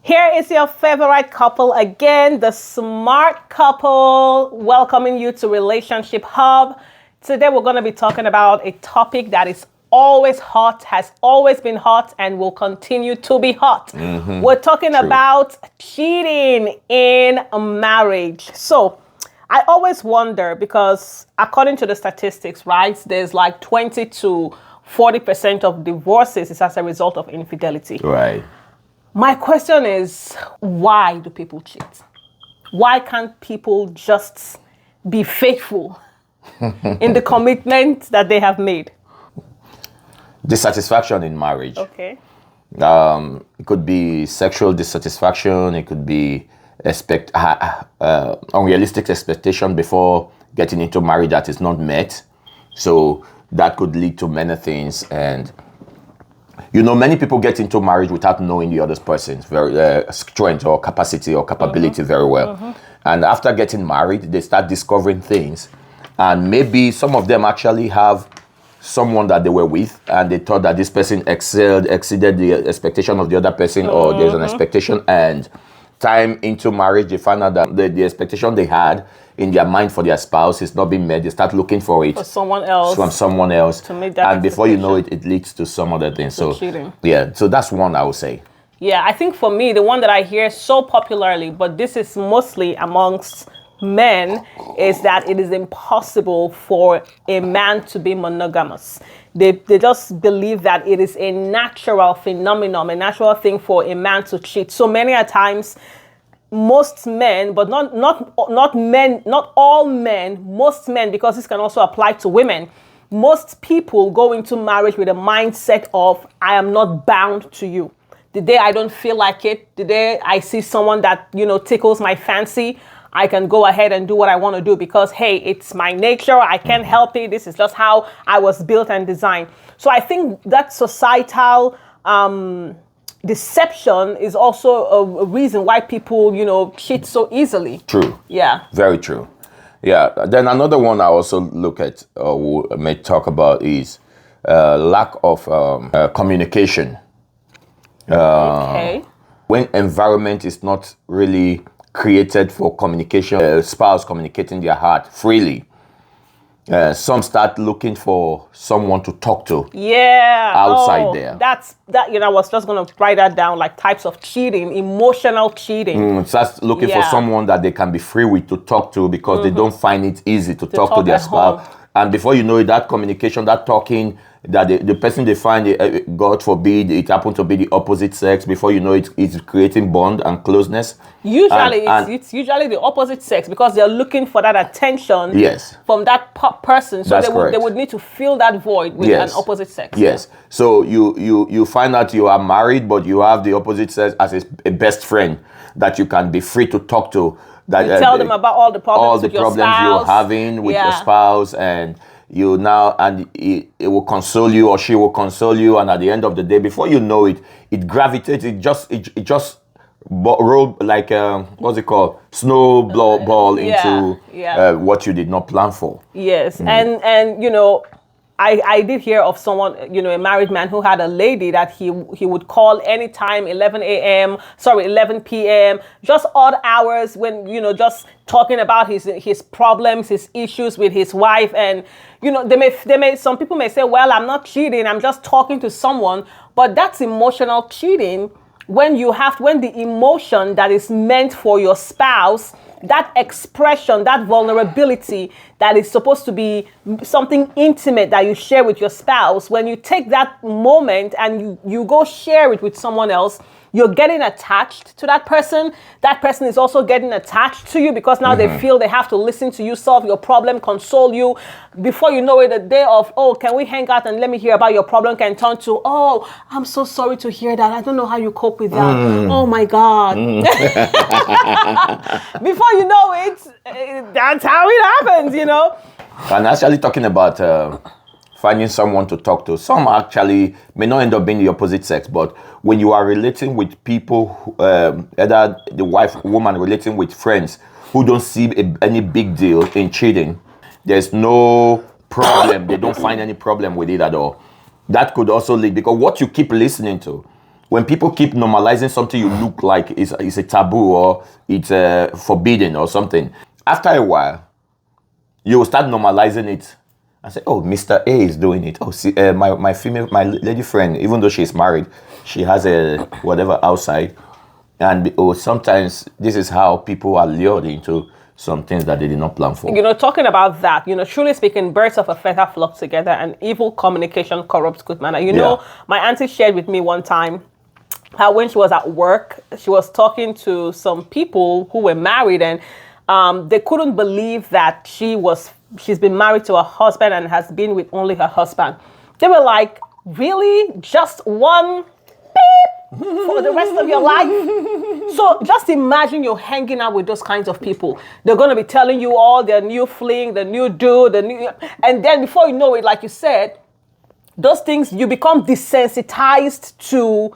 Here is your favorite couple again, the smart couple, welcoming you to Relationship Hub. Today we're going to be talking about a topic that is always hot, has always been hot, and will continue to be hot. We're talking about cheating in a marriage. So I always wonder, because according to the statistics, right, there's like 20 to 40% of divorces is as a result of infidelity. Right. My question is, why do people cheat? Why can't people just be faithful in the commitment that they have made? Dissatisfaction in marriage. Okay. It could be sexual dissatisfaction. It could be unrealistic expectation before getting into marriage that is not met. So that could lead to many things. And many people get into marriage without knowing the other person's strength or capacity or capability very well. And after getting married, they start discovering things. And maybe some of them actually have someone that they were with, and they thought that this person exceeded the expectation of the other person, or there's an expectation, and time into marriage, they find out that the expectation they had in their mind for their spouse is not being met. They start looking for it for someone else, from someone else, to make that and before you know it, it leads to some other thing. So cheating. Yeah, so that's one I would say. Yeah, I think for me, the one that I hear so popularly, but this is mostly amongst men, is that it is impossible for a man to be monogamous. They just believe that it is a natural phenomenon, a natural thing for a man to cheat. So many a times, most men, but not all men, most men, because this can also apply to women, most people go into marriage with a mindset of, I am not bound to you. The day I don't feel like it, the day I see someone that, tickles my fancy, I can go ahead and do what I want to do because, hey, it's my nature. I can't help it. This is just how I was built and designed. So I think that societal deception is also a reason why people, cheat so easily. True. Yeah. Very true. Yeah. Then another one I also look at, or may talk about, is lack of communication. Okay. When environment is not really created for communication, spouse communicating their heart freely. Some start looking for someone to talk to. Yeah. Outside there. I was just going to write that down, like types of cheating, emotional cheating. Start looking for someone that they can be free with to talk to, because they don't find it easy to talk to their spouse. And before you know it, that communication, that talking, that the person they find, God forbid, it happened to be the opposite sex. Before you know it, it's creating bond and closeness. Usually, it's usually the opposite sex, because they're looking for that attention from that person. So they would need to fill that void with an opposite sex. Yes. So you find out you are married, but you have the opposite sex as a best friend that you can be free to talk to. That, you tell them about all the problems you're having with your spouse, and it will console you, or she will console you, and at the end of the day, before you know it, it gravitates. It just roll like what's it called, snowball into what you did not plan for. Yes, and I did hear of someone, a married man who had a lady that he would call anytime, 11 p.m., just odd hours when, just talking about his problems, his issues with his wife. And, some people may say, well, I'm not cheating, I'm just talking to someone. But that's emotional cheating when the emotion that is meant for your spouse, that expression, that vulnerability that is supposed to be something intimate that you share with your spouse, when you take that moment and you go share it with someone else, you're getting attached to that person. That person is also getting attached to you, because now they feel they have to listen to you, solve your problem, console you. Before you know it, the day of, can we hang out and let me hear about your problem, can turn to, I'm so sorry to hear that. I don't know how you cope with that. Oh my God. Before you know it, that's how it happens, And actually talking about finding someone to talk to, some actually may not end up being the opposite sex, but when you are relating with people, either the woman relating with friends who don't see any big deal in cheating, there's no problem. They don't find any problem with it at all. That could also lead, because what you keep listening to, when people keep normalizing something you look like is a taboo or it's forbidden or something, after a while, you will start normalizing it and say, oh, Mr. A is doing it. Oh, see, my lady friend, even though she's married, she has a whatever outside. And sometimes this is how people are lured into some things that they did not plan for. Talking about that, truly speaking, birds of a feather flock together, and evil communication corrupts good manner. My auntie shared with me one time how when she was at work, she was talking to some people who were married, and they couldn't believe that she's been married to a husband and has been with only her husband. They were like, really? Just one beep for the rest of your life? So just imagine you're hanging out with those kinds of people. They're going to be telling you all their new fling, the new dude, and then before you know it, like you said, those things, you become desensitized to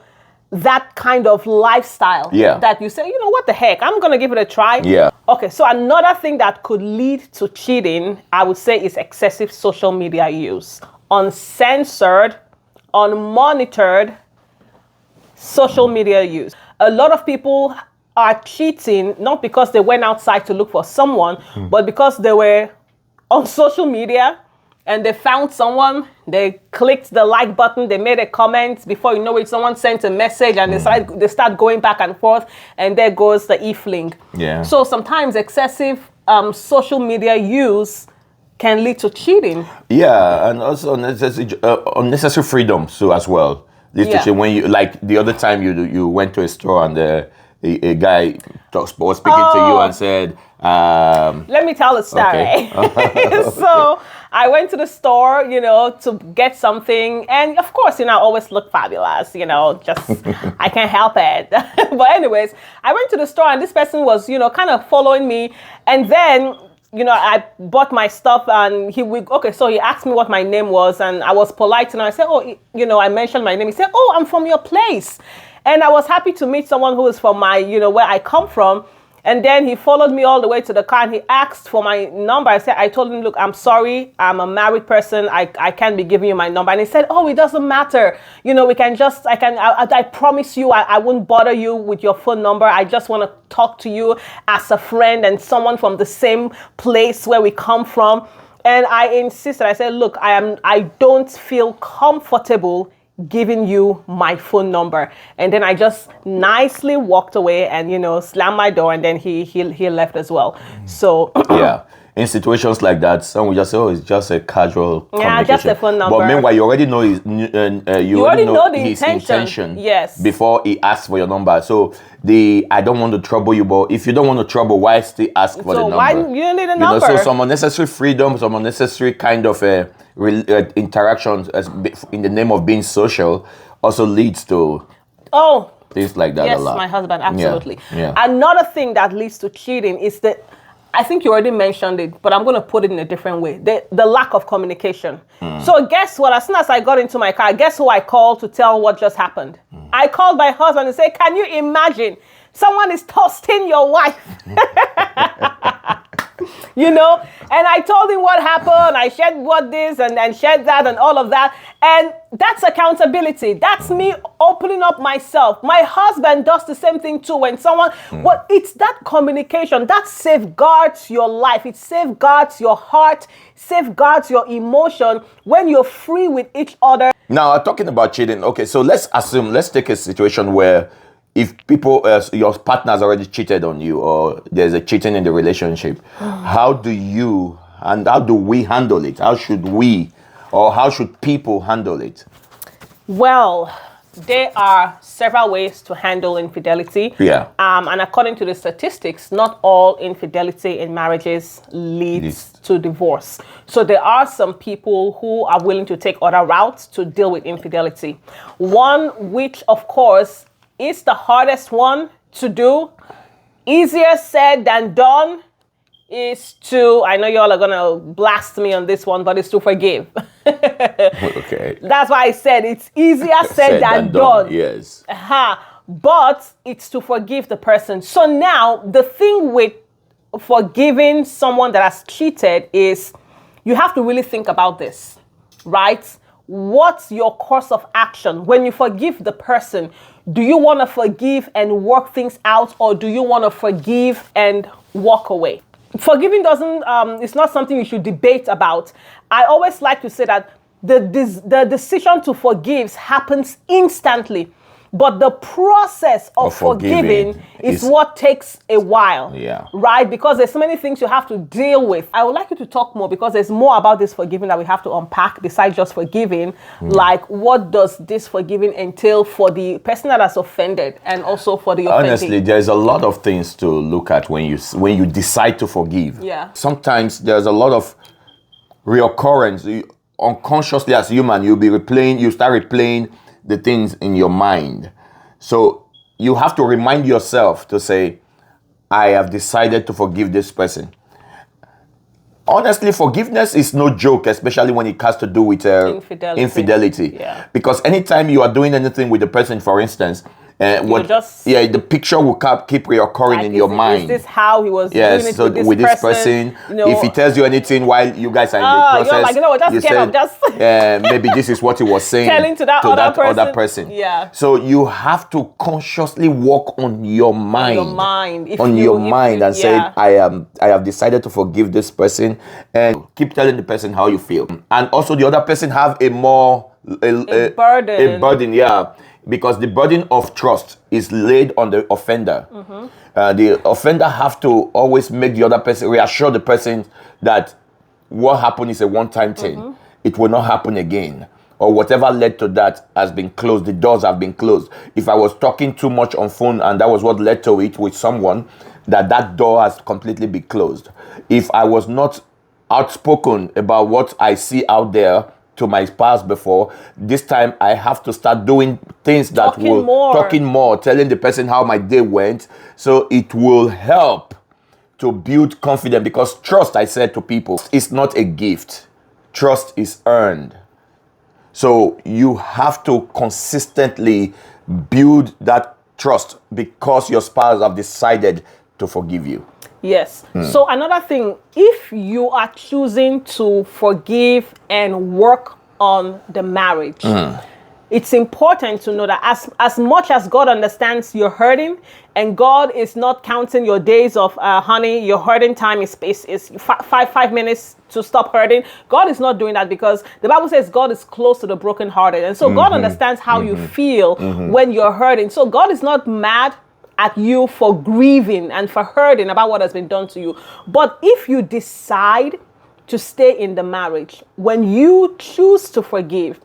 that kind of lifestyle. That you say, what the heck, I'm going to give it a try. Okay, so another thing that could lead to cheating, I would say, is excessive social media use. Uncensored, unmonitored social media use. A lot of people are cheating not because they went outside to look for someone, but because they were on social media and they found someone, they clicked the like button, they made a comment, before you know it, someone sent a message and they start going back and forth, and there goes the e-fling. So sometimes excessive social media use can lead to cheating. And also unnecessary freedom too as well. When you, like the other time you went to a store and a guy was speaking to you and said, let me tell the story. Okay. So I went to the store, to get something. And of course, I always look fabulous, just, I can't help it. But anyways, I went to the store and this person was, kind of following me. And then, I bought my stuff and so he asked me what my name was, and I was polite and I said, I mentioned my name. He said, oh, I'm from your place. And I was happy to meet someone who is from my, where I come from. And then he followed me all the way to the car and he asked for my number. I told him, look, I'm sorry. I'm a married person. I can't be giving you my number. And he said, oh, it doesn't matter. We can just, I promise you, I won't bother you with your phone number. I just want to talk to you as a friend and someone from the same place where we come from. And I insisted. I said, look, I don't feel comfortable giving you my phone number. And then I just nicely walked away and slammed my door, and then he left as well. So in situations like that, some will just say, oh, it's just a casual communication. Just a phone number. But meanwhile, you already know his you already know his intention before he asks for your number. So I don't want to trouble you, but if you don't want to trouble, why still ask for the number? Why you don't need a number? So some unnecessary freedom, some unnecessary kind of interactions in the name of being social also leads to things like that a lot. Yes, my husband, absolutely. Another thing that leads to cheating is I think you already mentioned it, but I'm going to put it in a different way. The lack of communication. So guess what? As soon as I got into my car, guess who I called to tell what just happened? I called my husband and said, can you imagine? Someone is toasting your wife. And I told him what happened. I shared what this and shared that and all of that. And that's accountability. That's me opening up myself. My husband does the same thing too. When someone, it's that communication that safeguards your life. It safeguards your heart, safeguards your emotion when you're free with each other. Now, talking about cheating. Okay, so let's take a situation where if people, your partner's already cheated on you, or there's a cheating in the relationship, how do we handle it? How should people handle it? Well, there are several ways to handle infidelity. And according to the statistics, not all infidelity in marriages leads to divorce. So there are some people who are willing to take other routes to deal with infidelity. One, which of course is the hardest one to do, easier said than done, is to, I know y'all are going to blast me on this one, but it's to forgive. Okay. That's why I said it's easier said than done. Yes. But it's to forgive the person. So now the thing with forgiving someone that has cheated is you have to really think about this, right? What's your course of action? When you forgive the person, Do you want to forgive and work things out, or do you want to forgive and walk away? Forgiving doesn't, it's not something you should debate about. I always like to say that the decision to forgive happens instantly. But the process of forgiving is what takes a while, right? Because there's so many things you have to deal with. I would like you to talk more, because there's more about this forgiving that we have to unpack besides just forgiving. Like, what does this forgiving entail for the person that has offended and also for the offending? Honestly, there's a lot of things to look at when you decide to forgive. Yeah. Sometimes there's a lot of reoccurrence. Unconsciously, as human, you start replaying the things in your mind. So you have to remind yourself to say, I have decided to forgive this person. Honestly, forgiveness is no joke, especially when it has to do with infidelity. Yeah. Because anytime you are doing anything with the person, for instance, the picture will keep reoccurring in your mind. Is this how he was doing it with this person? If he tells you anything while you guys are in the process, you're like, you know what, just get up, just maybe this is what he was saying telling to that other person. Yeah. So you have to consciously work on your mind. And say, I have decided to forgive this person, and keep telling the person how you feel. And also the other person have a burden, because the burden of trust is laid on the offender. The offender have to always make the other person, reassure the person that what happened is a one-time thing. It will not happen again. Or whatever led to that has been closed. The doors have been closed. If I was talking too much on phone and that was what led to it with someone, that door has completely been closed. If I was not outspoken about what I see out there to my spouse before, this time I have to start doing things that talking more, telling the person how my day went, so it will help to build confidence. Because trust, I said to people, is not a gift. Trust is earned. So you have to consistently build that trust because your spouse have decided to forgive you. Yes. So another thing, if you are choosing to forgive and work on the marriage, it's important to know that as much as God understands you're hurting, and God is not counting your days of honey, your hurting time is 5 minutes to stop hurting. God is not doing that, because the Bible says God is close to the brokenhearted. And so God understands how you feel when you're hurting. So God is not mad at you for grieving and for hurting about what has been done to you. But if you decide to stay in the marriage, when you choose to forgive,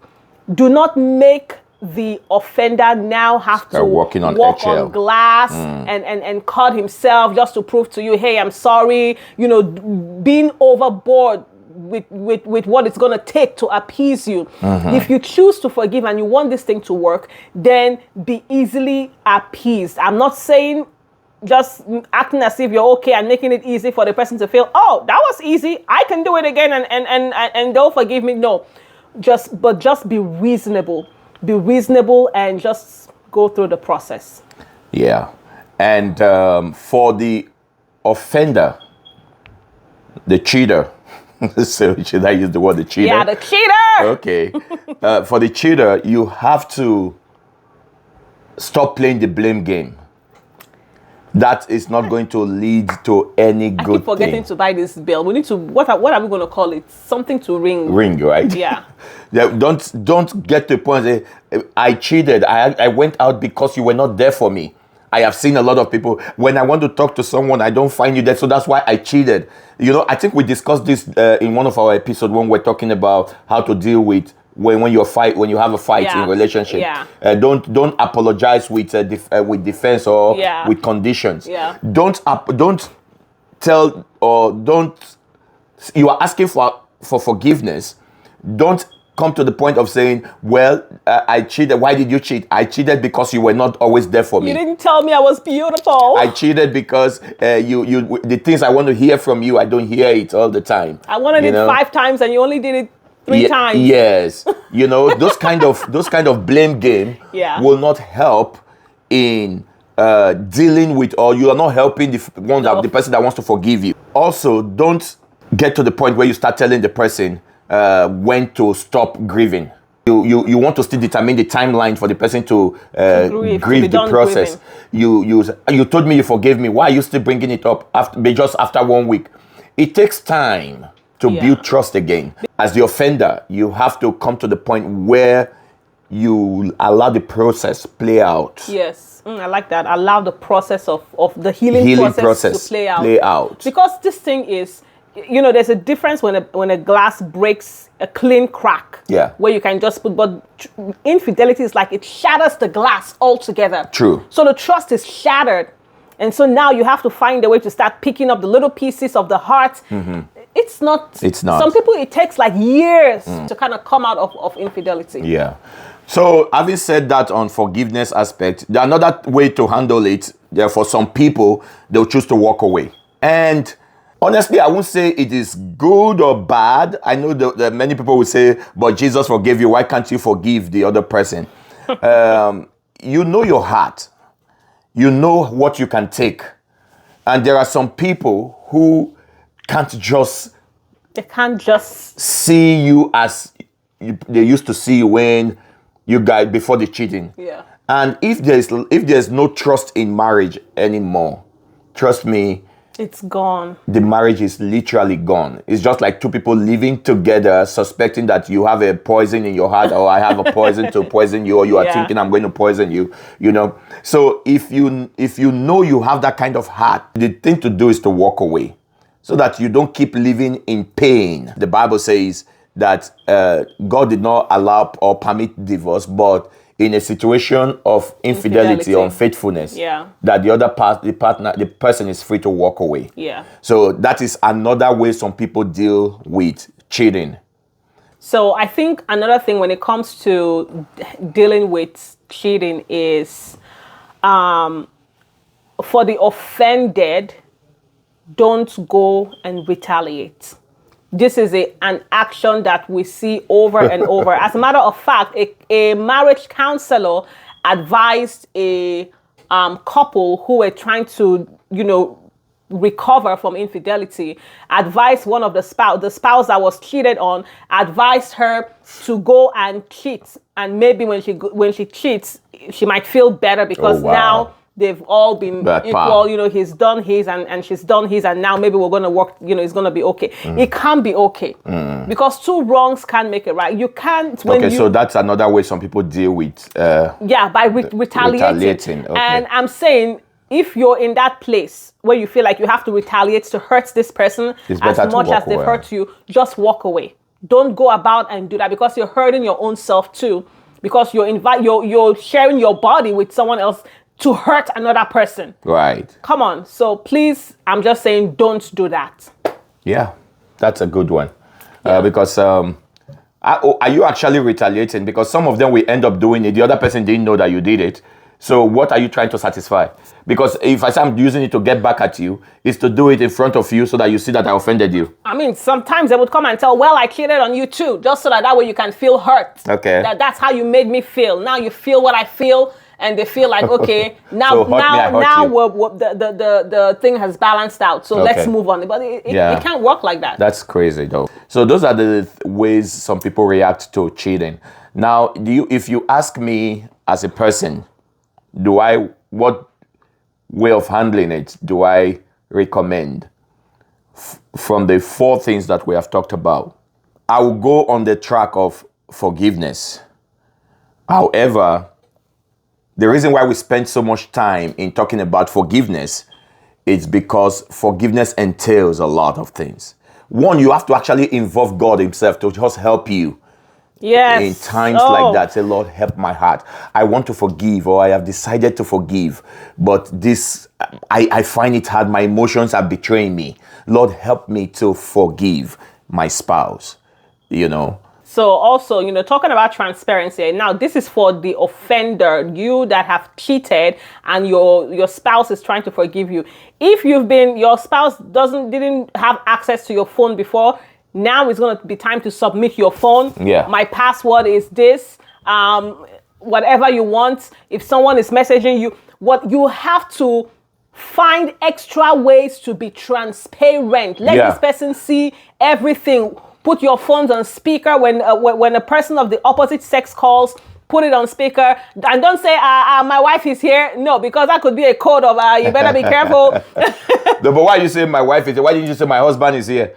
do not make the offender now have to walk on glass and cut himself just to prove to you, hey, I'm sorry, being overboard with what it's going to take to appease you. If you choose to forgive and you want this thing to work, then be easily appeased. I'm not saying just acting as if you're okay and making it easy for the person to feel, oh, that was easy, I can do it again and they'll forgive me. No, just be reasonable. Be reasonable and just go through the process. Yeah. And for the offender, the cheater, so should I use the word the cheater? Yeah, the cheater. Okay. For the cheater, you have to stop playing the blame game. That is not going to lead to any good thing. I keep forgetting to buy this bell. We need to, what are we going to call it? Something to ring. Ring, right? Yeah. Don't get to the point and say, I cheated. I went out because you were not there for me. I have seen a lot of people, when I want to talk to someone, I don't find you there, so that's why I cheated. I think we discussed this in one of our episodes when we're talking about how to deal with when you have a fight in a relationship. Yeah. Don't apologize with defense or with conditions. Yeah. Don't tell, or don't, you are asking for forgiveness. Don't come to the point of saying, well, I cheated. Why did you cheat? I cheated because you were not always there for me. You didn't tell me I was beautiful. I cheated because the things I want to hear from you, I don't hear it all the time. I wanted it 5 times and you only did it 3 times. Yes. Those kind of blame game will not help in dealing with, or you are not helping the person that wants to forgive you. Also, don't get to the point where you start telling the person when to stop grieving. You want to still determine the timeline for the person to grieve the process. You told me you forgave me. Why are you still bringing it up just after 1 week? It takes time to build trust again. As the offender, you have to come to the point where you allow the process play out. Yes, I like that. Allow the process of the healing process to play out. Because this thing is, there's a difference when a glass breaks a clean crack. Yeah. Where you can just put, but infidelity is like it shatters the glass altogether. True. So the trust is shattered. And so now you have to find a way to start picking up the little pieces of the heart. Mm-hmm. It's not. Some people, it takes like years to kind of come out of infidelity. Yeah. So having said that on forgiveness aspect, another way to handle it, for some people, they'll choose to walk away. And honestly, I won't say it is good or bad. I know that many people will say, but Jesus forgave you. Why can't you forgive the other person? You know your heart. You know what you can take. And there are some people who can't just see you as they used to see you when you guys before the cheating. Yeah. And if there's no trust in marriage anymore, trust me, it's gone. The marriage is literally gone. It's just like two people living together, suspecting that you have a poison in your heart, or I have a poison to poison you, or you are thinking I'm going to poison you. So if you know you have that kind of heart, the thing to do is to walk away, so that you don't keep living in pain. The Bible says that God did not allow or permit divorce, but in a situation of infidelity or unfaithfulness, that the person is free to walk away. Yeah. So that is another way some people deal with cheating. So I think another thing when it comes to dealing with cheating is, for the offended, don't go and retaliate. This is an action that we see over and over. As a matter of fact, a marriage counselor advised a couple who were trying to, recover from infidelity, advised one of the spouse that was cheated on, advised her to go and cheat. And maybe when she cheats, she might feel better because now they've all been equal. He's done his and she's done his, and now maybe we're going to work, it's going to be okay. It can't be okay because two wrongs can't make it right. You can't. So that's another way some people deal with. By retaliating. Okay. And I'm saying, if you're in that place where you feel like you have to retaliate to hurt this person as much as they've hurt you, just walk away. Don't go about and do that, because you're hurting your own self too, because you're sharing your body with someone else to hurt another person. Right. Come on. So please, I'm just saying, don't do that. Yeah, that's a good one. Because are you actually retaliating? Because some of them will end up doing it. The other person didn't know that you did it. So what are you trying to satisfy? Because if I say I'm using it to get back at you, it's to do it in front of you so that you see that I offended you. I mean, sometimes they would come and tell, I cheated on you too, just so that way you can feel hurt. Okay. That's how you made me feel. Now you feel what I feel. And they feel like, okay, now the thing has balanced out. So let's move on. But it can't work like that. That's crazy, though. So those are the ways some people react to cheating. Now, if you ask me as a person, what way of handling it do I recommend? From the 4 things that we have talked about, I will go on the track of forgiveness. However, the reason why we spend so much time in talking about forgiveness is because forgiveness entails a lot of things. One, you have to actually involve God himself to just help you. Yes. In times like that, say, Lord, help my heart. I want to forgive, or I have decided to forgive, but this, I find it hard. My emotions are betraying me. Lord, help me to forgive my spouse, So also, talking about transparency, now this is for the offender, you that have cheated and your spouse is trying to forgive you. If your spouse didn't have access to your phone before, now it's going to be time to submit your phone. Yeah. My password is this, whatever you want. If someone is messaging you, what you have to find extra ways to be transparent. Let this person see everything. Put your phones on speaker when a person of the opposite sex calls. Put it on speaker and don't say, my wife is here. No, because that could be a code of, you better be careful. No, but why you say my wife is here? Why didn't you say my husband is here?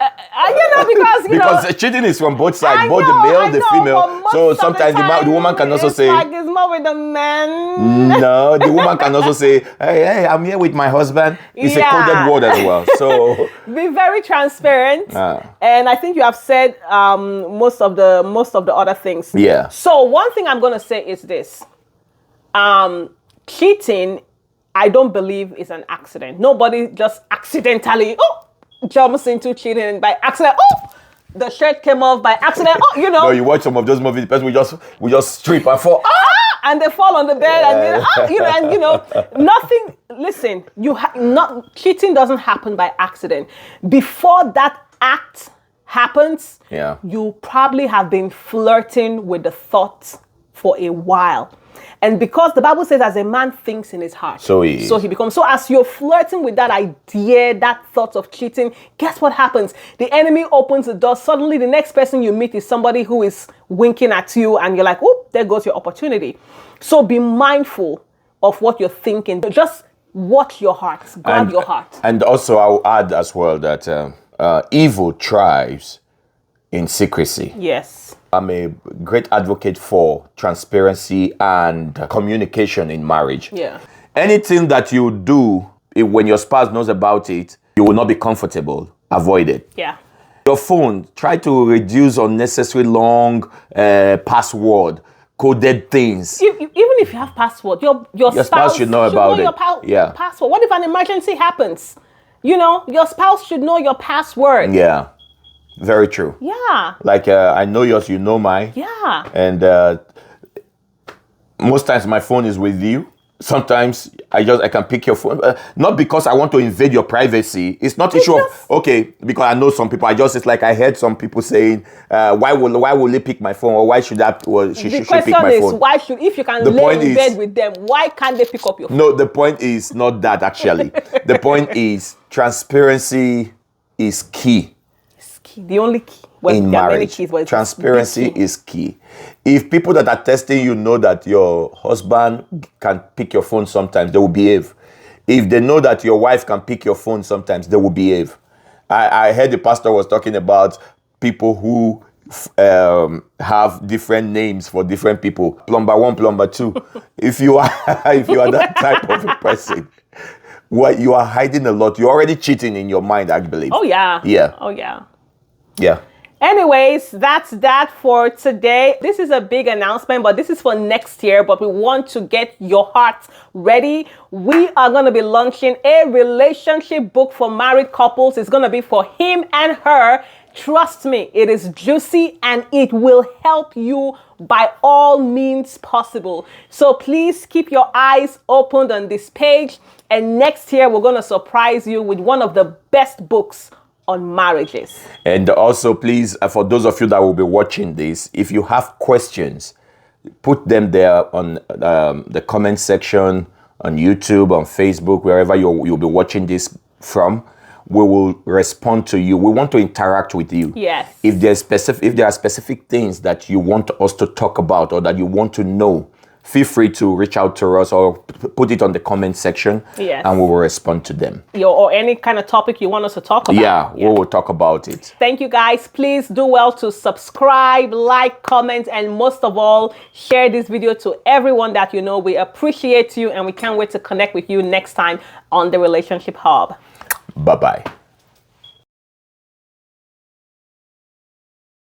Because cheating is from both sides, both the male, the female. So sometimes the woman can also say, like it's not with the man. No, the woman can also say, hey, I'm here with my husband. It's a coded word as well. So be very transparent. And I think you have said most of the other things. Yeah. So one thing I'm gonna say is this. Cheating, I don't believe is an accident. Nobody just accidentally jumps into cheating by accident. The shirt came off by accident. No, you watch some of those movies, the person will just strip and fall. And they fall on the bed and nothing. Listen, cheating doesn't happen by accident. Before that act happens, you probably have been flirting with the thought for a while. And because the Bible says, as a man thinks in his heart, so he becomes. So as you're flirting with that idea, that thought of cheating, guess what happens? The enemy opens the door. Suddenly, the next person you meet is somebody who is winking at you, and you're like, "Oh, there goes your opportunity." So be mindful of what you're thinking. Just watch your heart, guard your heart. And also, I will add as well that evil thrives in secrecy. Yes. I'm a great advocate for transparency and communication in marriage. Yeah. Anything that you do, when your spouse knows about it, you will not be comfortable. Avoid it. Yeah. Your phone, try to reduce unnecessary long password, coded things. Even if you have password, your spouse should know about it. Password. What if an emergency happens? Your spouse should know your password. Yeah. Very true. Yeah. Like I know yours, you know mine. Yeah. And most times my phone is with you. Sometimes I can pick your phone, not because I want to invade your privacy. It's not issue of because I know some people. It's like I heard some people saying, why will they pick my phone, or why should that? Well, she pick my phone. The question is, why should, if you can lay in bed with them, why can't they pick up your phone? No, the point is not that actually. The point is transparency is key. The only key in marriage. Transparency is key. If people that are testing you know that your husband can pick your phone sometimes, they will behave. If they know that your wife can pick your phone sometimes, they will behave. I heard the pastor was talking about people who have different names for different people. Plumber 1, plumber 2. If you are that type of a person, you are hiding a lot. You're already cheating in your mind, I believe. Oh yeah. Yeah. Oh yeah. Yeah. Anyways, that's that for today. This is a big announcement, but this is for next year. But we want to get your hearts ready. We are going to be launching a relationship book for married couples. It's going to be for him and her. Trust me, it is juicy and it will help you by all means possible. So please keep your eyes opened on this page. And next year, we're going to surprise you with one of the best books on marriages. And also, please, for those of you that will be watching this, if you have questions, put them there on the comment section on YouTube, on Facebook, wherever you'll be watching this from. We will respond to you. We want to interact with you. Yes. If there are specific things that you want us to talk about or that you want to know, feel free to reach out to us or put it on the comment section. Yes. And we will respond to them. Or any kind of topic you want us to talk about. Yeah, we will talk about it. Thank you guys. Please do well to subscribe, like, comment, and most of all, share this video to everyone that you know. We appreciate you and we can't wait to connect with you next time on the Relationship Hub. Bye-bye.